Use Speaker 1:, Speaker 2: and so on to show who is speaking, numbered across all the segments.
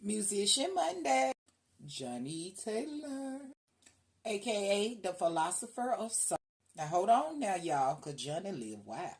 Speaker 1: Musician Monday, Johnnie Taylor, aka the philosopher of soul. Now hold on now, y'all, because Johnnie lived wild.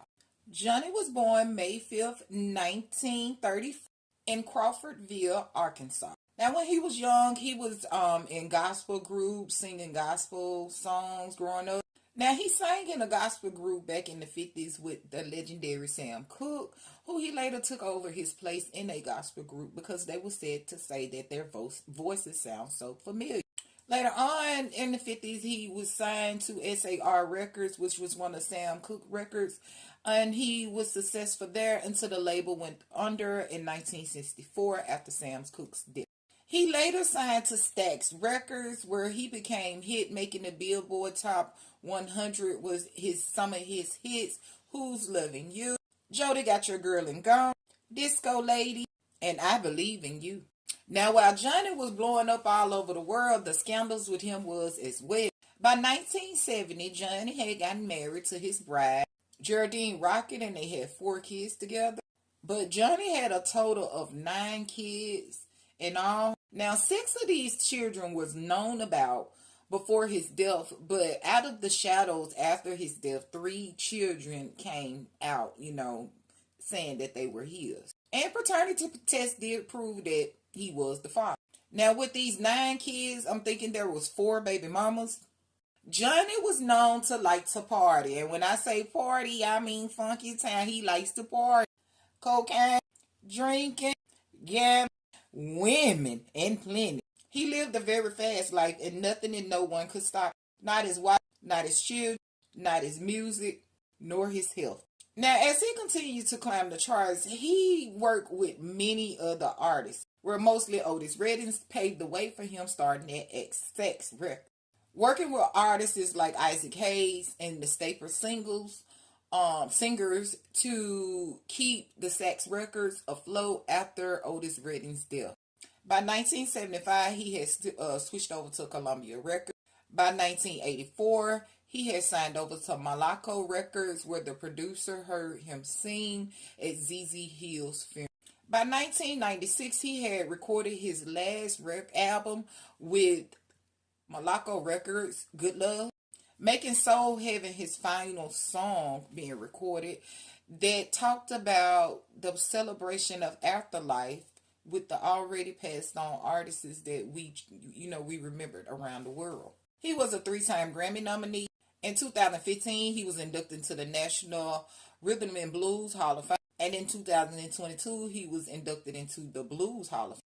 Speaker 1: Johnnie was born May 5th, 1934 in Crawfordville, Arkansas. Now when he was young, he was in gospel groups, singing gospel songs growing up. Now, he sang in a gospel group back in the 50s with the legendary Sam Cooke, who he later took over his place in a gospel group because they were said to say that their voices sound so familiar. Later on in the 50s, he was signed to SAR Records, which was one of Sam Cooke records, and he was successful there until the label went under in 1964 after Sam Cooke's death. He later signed to Stax Records, where he became hit, making the Billboard Top 100 was some of his hits. Who's Loving You, Jody Got Your Girl and Gone, Disco Lady, and I Believe in You. Now, while Johnnie was blowing up all over the world, the scandals with him was as well. By 1970, Johnnie had gotten married to his bride, Geraldine Rocket, and they had 4 kids together. But Johnnie had a total of 9 kids in all. Now, 6 of these children was known about before his death, but out of the shadows after his death, 3 children came out, saying that they were his. And paternity tests did prove that he was the father. Now, with these 9 kids, I'm thinking there was 4 baby mamas. Johnnie was known to like to party, and when I say party, I mean funky town. He likes to party. Cocaine, drinking, gambling, women, and plenty. He lived a very fast life, and nothing and no one could stop. Not his wife, not his children, not his music, nor his health. Now, as he continued to climb the charts, he worked with many other artists, where mostly Otis Redding paved the way for him starting at Stax Records. Working with artists like Isaac Hayes and the Staple singers to keep the Stax Records afloat after Otis Redding's death. By 1975, he had switched over to Columbia Records. By 1984, he had signed over to Malaco Records, where the producer heard him sing at ZZ Hill's funeral. By 1996, he had recorded his last album with Malaco Records, Good Love, making Soul Heaven his final song being recorded that talked about the celebration of afterlife with the already passed on artists that we remembered around the world. He was a 3-time Grammy nominee. In 2015, he was inducted into the National Rhythm and Blues Hall of Fame. And in 2022, he was inducted into the Blues Hall of Fame.